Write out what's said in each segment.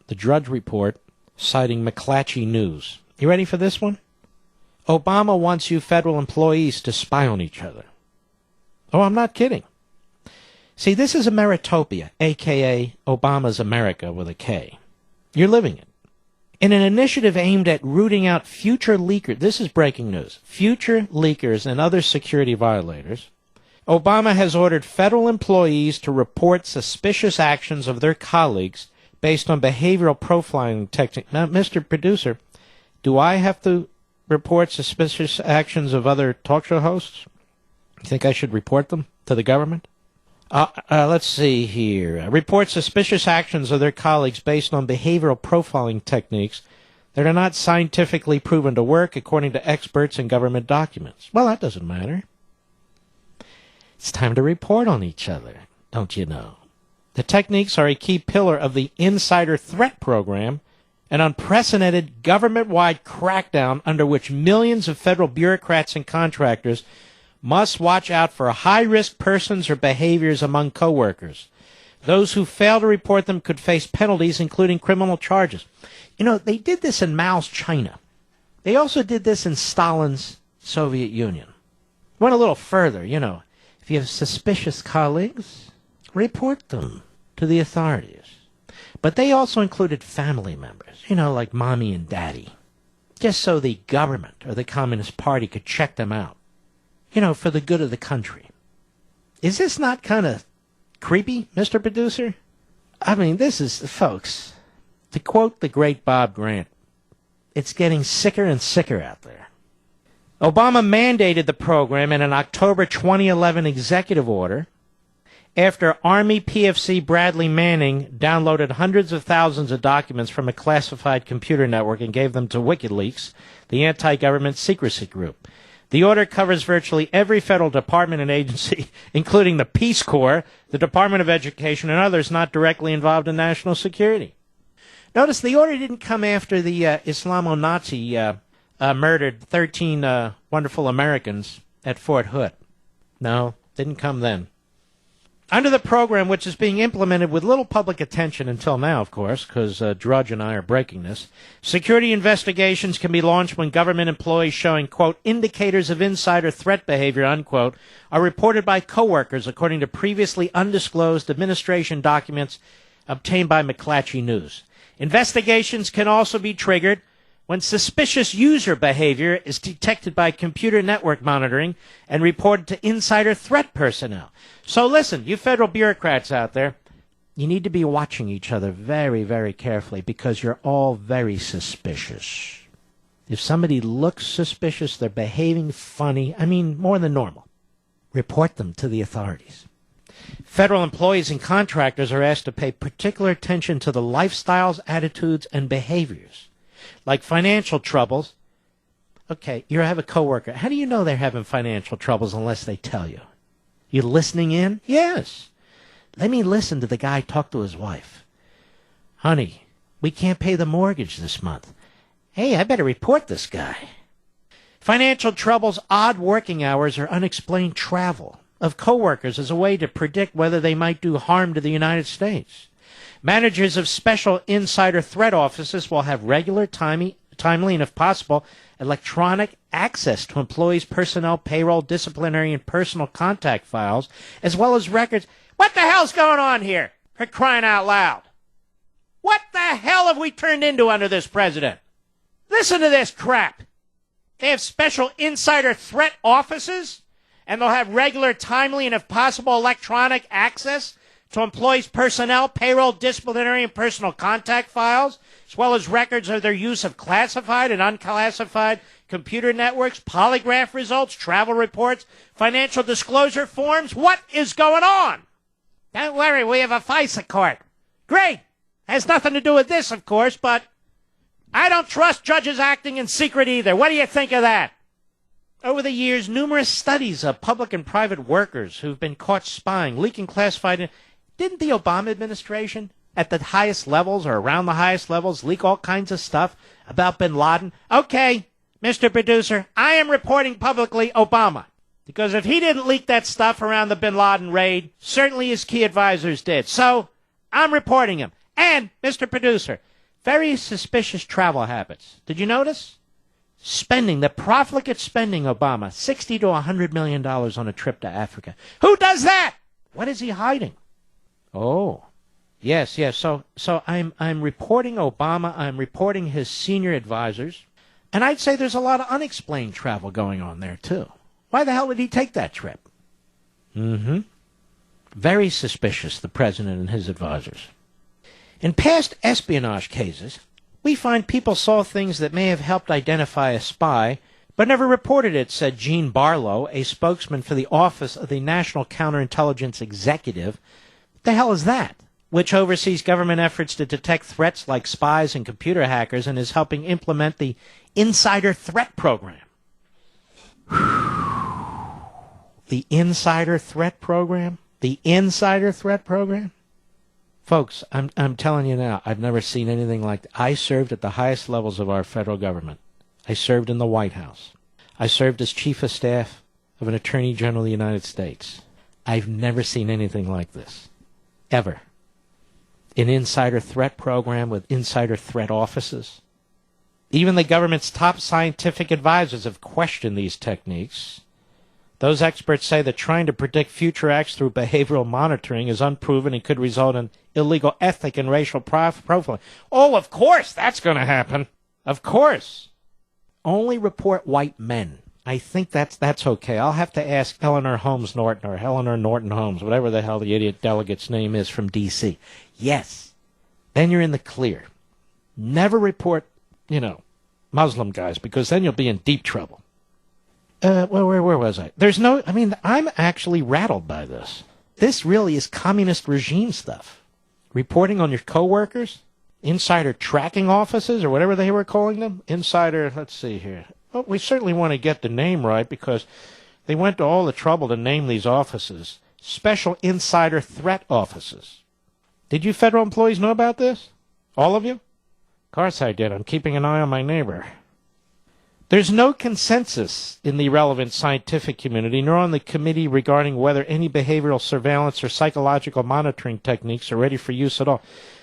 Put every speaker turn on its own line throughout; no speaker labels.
the Drudge Report, citing McClatchy News. You ready for this one? Obama wants you federal employees to spy on each other. Oh, I'm not kidding. See, this is Ameritopia, a.k.a. Obama's America with a K. You're living it. In an initiative aimed at rooting out future leakers, this is breaking news, future leakers and other security violators, Obama has ordered federal employees to report suspicious actions of their colleagues based on behavioral profiling technique. Now, Mr. Producer, do I have to report suspicious actions of other talk show hosts? You think I should report them to the government? Let's see here. Report suspicious actions of their colleagues based on behavioral profiling techniques that are not scientifically proven to work according to experts and government documents. Well, that doesn't matter. It's time to report on each other, don't you know? The techniques are a key pillar of the Insider Threat Program, an unprecedented government-wide crackdown under which millions of federal bureaucrats and contractors must watch out for high-risk persons or behaviors among coworkers. Those who fail to report them could face penalties, including criminal charges. You know, they did this in Mao's China. They also did this in Stalin's Soviet Union. Went a little further, you know. If you have suspicious colleagues, report them to the authorities. But they also included family members, you know, like mommy and daddy, just so the government or the Communist Party could check them out. You know, for the good of the country. Is this not kind of creepy, Mr. Producer? I mean, this is, folks, to quote the great Bob Grant, it's getting sicker and sicker out there. Obama mandated the program in an October 2011 executive order after Army PFC Bradley Manning downloaded hundreds of thousands of documents from a classified computer network and gave them to WikiLeaks, the anti-government secrecy group. The order covers virtually every federal department and agency, including the Peace Corps, the Department of Education, and others not directly involved in national security. Notice the order didn't come after the Islamo-Nazi murdered 13 wonderful Americans at Fort Hood. No, didn't come then. Under the program, which is being implemented with little public attention until now, of course, because Drudge and I are breaking this, security investigations can be launched when government employees showing, quote, indicators of insider threat behavior, unquote, are reported by coworkers according to previously undisclosed administration documents obtained by McClatchy News. Investigations can also be triggered when suspicious user behavior is detected by computer network monitoring and reported to insider threat personnel. So listen, you federal bureaucrats out there, you need to be watching each other very, very carefully because you're all very suspicious. If somebody looks suspicious, they're behaving funny, I mean more than normal, report them to the authorities. Federal employees and contractors are asked to pay particular attention to the lifestyles, attitudes, and behaviors. Like financial troubles. Okay, you have a coworker. How do you know they're having financial troubles unless they tell you? You listening in? Yes. Let me listen to the guy talk to his wife. Honey, we can't pay the mortgage this month. Hey, I better report this guy. Financial troubles, odd working hours, or unexplained travel of coworkers as a way to predict whether they might do harm to the United States. Managers of special insider threat offices will have regular, timely, and if possible, electronic access to employees' personnel, payroll, disciplinary, and personal contact files, as well as records. What the hell's going on here? For crying out loud. What the hell have we turned into under this president? Listen to this crap. They have special insider threat offices, and they'll have regular, timely, and if possible, electronic access to employees' personnel, payroll, disciplinary, and personal contact files, as well as records of their use of classified and unclassified computer networks, polygraph results, travel reports, financial disclosure forms. What is going on? Don't worry, we have a FISA court. Great. Has nothing to do with this, of course, but I don't trust judges acting in secret either. What do you think of that? Over the years, numerous studies of public and private workers who've been caught spying, leaking classified. Didn't the Obama administration, at the highest levels or around the highest levels, leak all kinds of stuff about bin Laden? Okay, Mr. Producer, I am reporting publicly Obama. Because if he didn't leak that stuff around the bin Laden raid, certainly his key advisors did. So, I'm reporting him. And, Mr. Producer, Very suspicious travel habits. Did you notice? Spending, the profligate spending, Obama, $60 to $100 million on a trip to Africa. Who does that? What is he hiding? Oh, yes. So I'm reporting Obama. I'm reporting his senior advisors. And I'd say there's a lot of unexplained travel going on there, too. Why the hell did he take that trip? Very suspicious, the president and his advisors. In past espionage cases, we find people saw things that may have helped identify a spy, but never reported it, said Gene Barlow, a spokesman for the Office of the National Counterintelligence Executive. What the hell is that? Which oversees government efforts to detect threats like spies and computer hackers and is helping implement the Insider Threat Program. The Insider Threat Program? The Insider Threat Program? Folks, I'm telling you now, I've never seen anything like that. I served at the highest levels of our federal government. I served in the White House. I served as Chief of Staff of an Attorney General of the United States. I've never seen anything like this. Ever. An insider threat program with insider threat offices. Even the government's top scientific advisors have questioned these techniques. Those experts say that trying to predict future acts through behavioral monitoring is unproven and could result in illegal ethnic and racial profiling. Oh, of course that's going to happen. Of course. Only report white men. I think that's okay. I'll have to ask Eleanor Holmes Norton or Eleanor Norton Holmes, whatever the hell the idiot delegate's name is from D.C. Yes. Then you're in the clear. Never report, Muslim guys, because then you'll be in deep trouble. Where was I? I'm actually rattled by this. This really is communist regime stuff. Reporting on your coworkers, insider tracking offices, or whatever they were calling them. Insider, let's see here. Well, we certainly want to get the name right because they went to all the trouble to name these offices. Special Insider Threat Offices. Did you federal employees know about this? All of you? Of course I did. I'm keeping an eye on my neighbor. There's no consensus in the relevant scientific community, nor on the committee regarding whether any behavioral surveillance or psychological monitoring techniques are ready for use at all.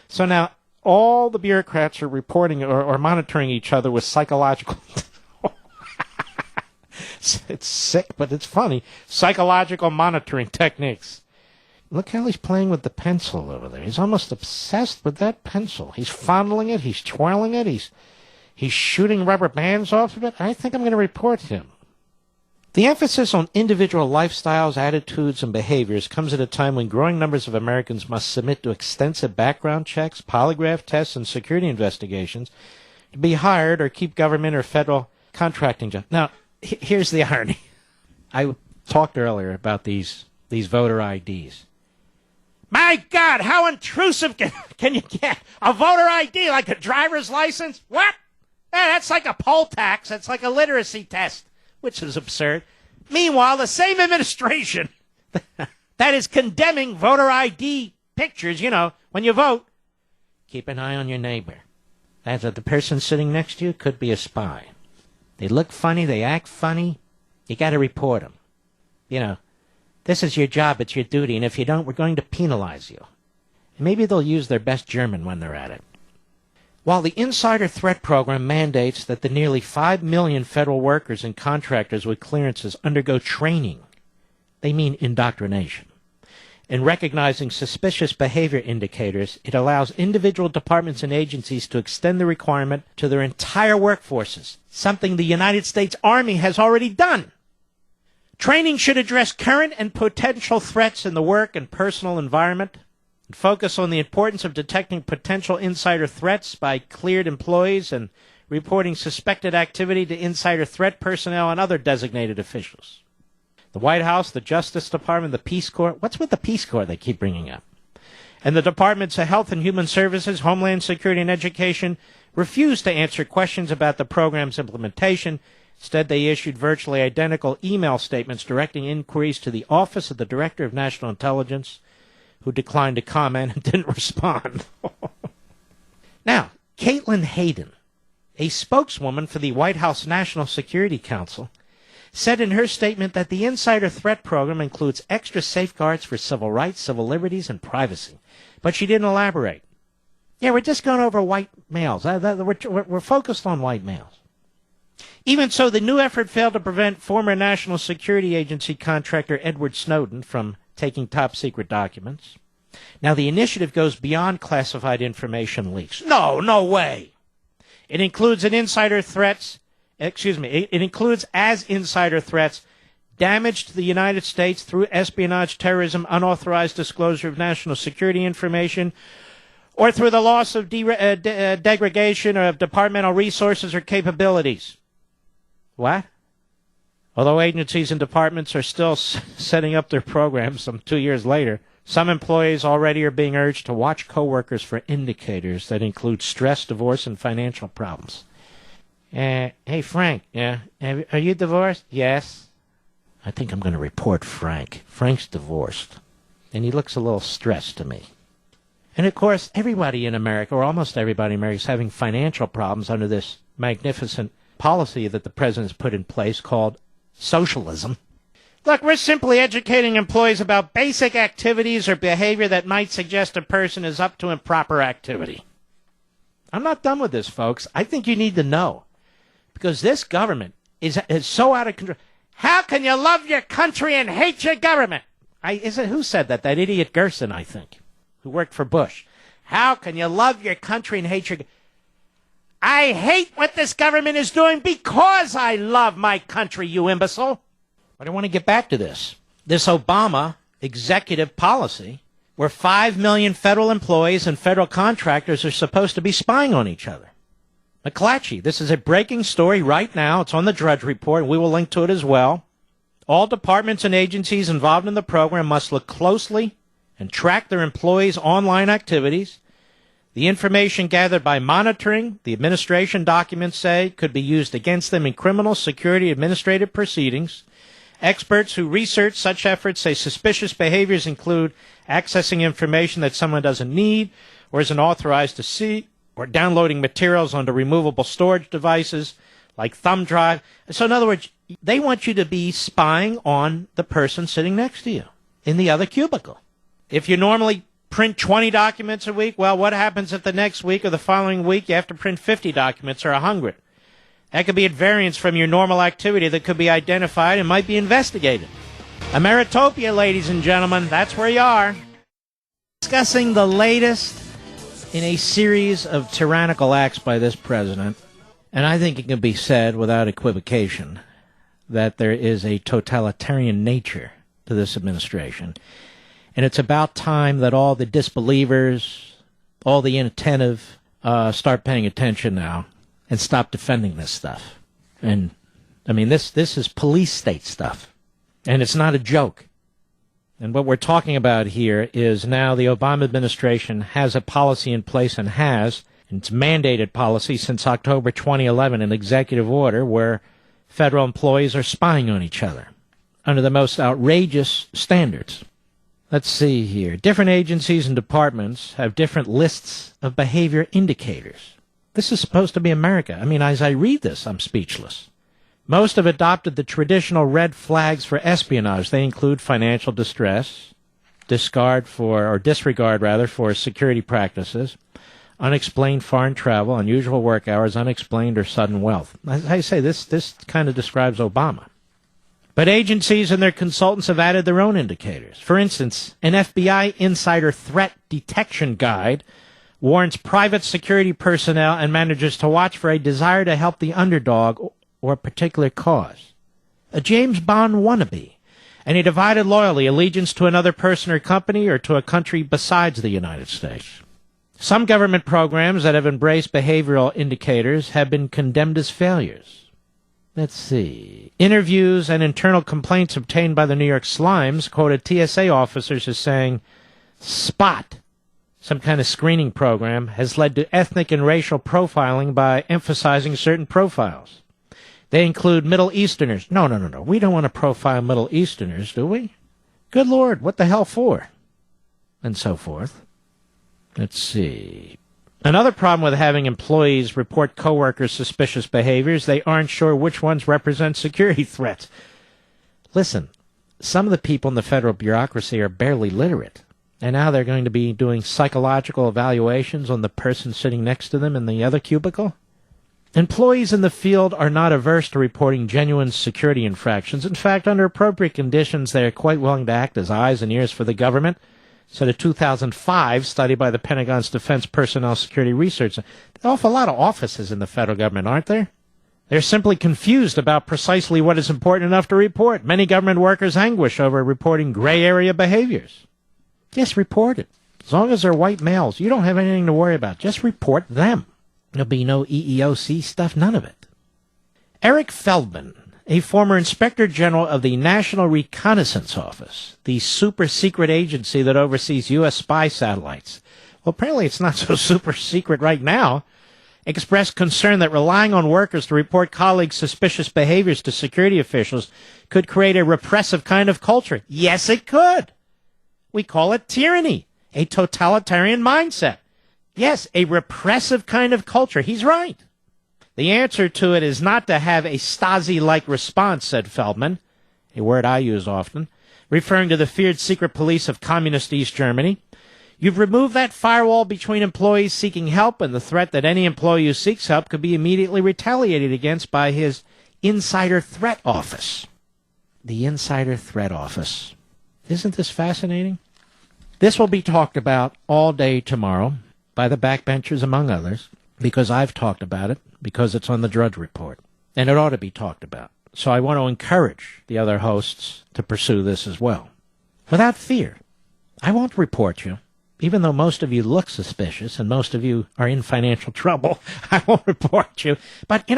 So now, all the bureaucrats are reporting or monitoring each other with psychological... It's sick, but it's funny. Psychological monitoring techniques. Look how he's playing with the pencil over there. He's almost obsessed with that pencil. He's fondling it. He's twirling it. He's shooting rubber bands off of it. I think I'm going to report him. The emphasis on individual lifestyles, attitudes, and behaviors comes at a time when growing numbers of Americans must submit to extensive background checks, polygraph tests, and security investigations to be hired or keep government or federal contracting jobs. Now, here's the irony. I talked earlier about these voter IDs. My God, how intrusive can you get? A voter ID like a driver's license? What? That's like a poll tax. That's like a literacy test, which is absurd. Meanwhile, the same administration that is condemning voter ID pictures, when you vote, keep an eye on your neighbor. That's that the person sitting next to you could be a spy. They look funny. They act funny. You got to report them. This is your job. It's your duty. And if you don't, we're going to penalize you. And maybe they'll use their best German when they're at it. While the Insider Threat Program mandates that the nearly 5 million federal workers and contractors with clearances undergo training, they mean indoctrination. In recognizing suspicious behavior indicators, it allows individual departments and agencies to extend the requirement to their entire workforces, something the United States Army has already done. Training should address current and potential threats in the work and personal environment, and focus on the importance of detecting potential insider threats by cleared employees and reporting suspected activity to insider threat personnel and other designated officials. The White House, the Justice Department, the Peace Corps. What's with the Peace Corps they keep bringing up? And the Departments of Health and Human Services, Homeland Security, and Education refused to answer questions about the program's implementation. Instead, they issued virtually identical email statements directing inquiries to the Office of the Director of National Intelligence, who declined to comment and didn't respond. Now, Caitlin Hayden, a spokeswoman for the White House National Security Council, said in her statement that the Insider Threat Program includes extra safeguards for civil rights, civil liberties, and privacy. But she didn't elaborate. Yeah, we're just going over white males. We're focused on white males. Even so, the new effort failed to prevent former National Security Agency contractor Edward Snowden from taking top-secret documents. Now, the initiative goes beyond classified information leaks. No way. It includes as insider threats damage to the United States through espionage, terrorism, unauthorized disclosure of national security information, or through the loss of degradation of departmental resources or capabilities. What? Although agencies and departments are still setting up their programs some 2 years later, some employees already are being urged to watch coworkers for indicators that include stress, divorce, and financial problems. Hey, Frank, are you divorced? Yes. I think I'm going to report Frank. Frank's divorced, and he looks a little stressed to me. And, of course, everybody in America, or almost everybody in America, is having financial problems under this magnificent policy that the president's put in place called socialism. Look, we're simply educating employees about basic activities or behavior that might suggest a person is up to improper activity. I'm not done with this, folks. I think you need to know. Because this government is so out of control. How can you love your country and hate your government? Who said that? That idiot Gerson, I think, who worked for Bush. How can you love your country and hate your... I hate what this government is doing because I love my country, you imbecile. But I want to get back to this. This Obama executive policy where 5 million federal employees and federal contractors are supposed to be spying on each other. McClatchy, this is a breaking story right now. It's on the Drudge Report, and we will link to it as well. All departments and agencies involved in the program must look closely and track their employees' online activities. The information gathered by monitoring, the administration documents say, could be used against them in criminal, security, administrative proceedings. Experts who research such efforts say suspicious behaviors include accessing information that someone doesn't need or isn't authorized to see, or downloading materials onto removable storage devices like thumb drive. So in other words, they want you to be spying on the person sitting next to you in the other cubicle. If you normally print 20 documents a week, well, what happens if the next week or the following week you have to print 50 documents or 100? That could be at variance from your normal activity that could be identified and might be investigated. Ameritopia, ladies and gentlemen, that's where you are. Discussing the latest in a series of tyrannical acts by this president, and I think it can be said without equivocation that there is a totalitarian nature to this administration. And it's about time that all the disbelievers, all the inattentive, start paying attention now and stop defending this stuff. And, I mean, this is police state stuff. And it's not a joke. And what we're talking about here is now the Obama administration has a policy in place and it's mandated policy since October 2011, an executive order where federal employees are spying on each other under the most outrageous standards. Let's see here. Different agencies and departments have different lists of behavior indicators. This is supposed to be America. I mean, as I read this, I'm speechless. Most have adopted the traditional red flags for espionage. They include financial distress, disregard for security practices, unexplained foreign travel, unusual work hours, unexplained or sudden wealth. As I say, this kind of describes Obama. But agencies and their consultants have added their own indicators. For instance, an FBI insider threat detection guide warns private security personnel and managers to watch for a desire to help the underdog or a particular cause. A James Bond wannabe, and a divided loyalty, allegiance to another person or company or to a country besides the United States. Some government programs that have embraced behavioral indicators have been condemned as failures. Let's see. Interviews and internal complaints obtained by the New York Slimes quoted TSA officers as saying, SPOT, some kind of screening program, has led to ethnic and racial profiling by emphasizing certain profiles. They include Middle Easterners. No. We don't want to profile Middle Easterners, do we? Good Lord, what the hell for? And so forth. Let's see. Another problem with having employees report coworkers' suspicious behaviors, they aren't sure which ones represent security threats. Listen, some of the people in the federal bureaucracy are barely literate. And now they're going to be doing psychological evaluations on the person sitting next to them in the other cubicle. Employees in the field are not averse to reporting genuine security infractions. In fact, under appropriate conditions, they are quite willing to act as eyes and ears for the government, said a 2005 study by the Pentagon's Defense Personnel Security Research. There's an awful lot of offices in the federal government, aren't there? They're simply confused about precisely what is important enough to report. Many government workers anguish over reporting gray area behaviors. Just report it. As long as they're white males, you don't have anything to worry about. Just report them. There'll be no EEOC stuff, none of it. Eric Feldman, a former Inspector General of the National Reconnaissance Office, the super-secret agency that oversees U.S. spy satellites. Well, apparently it's not so super-secret right now. Expressed concern that relying on workers to report colleagues' suspicious behaviors to security officials could create a repressive kind of culture. Yes, it could. We call it tyranny, a totalitarian mindset. Yes, a repressive kind of culture. He's right. The answer to it is not to have a Stasi-like response, said Feldman, a word I use often, referring to the feared secret police of communist East Germany. You've removed that firewall between employees seeking help and the threat that any employee who seeks help could be immediately retaliated against by his Insider Threat Office. The Insider Threat Office. Isn't this fascinating? This will be talked about all day tomorrow by the backbenchers, among others, because I've talked about it, because it's on the Drudge Report, and it ought to be talked about. So I want to encourage the other hosts to pursue this as well. Without fear. I won't report you. Even though most of you look suspicious and most of you are in financial trouble, I won't report you. But,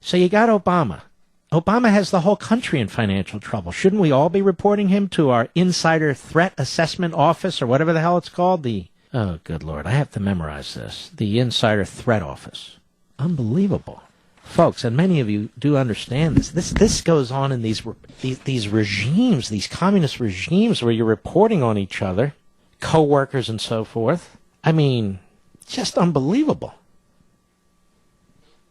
so you got Obama. Obama has the whole country in financial trouble. Shouldn't we all be reporting him to our Insider Threat Assessment Office or whatever the hell it's called? Oh, good Lord, I have to memorize this. The Insider Threat Office. Unbelievable. Folks, and many of you do understand this. This goes on in these regimes, these communist regimes where you're reporting on each other, co-workers and so forth. I mean, just unbelievable.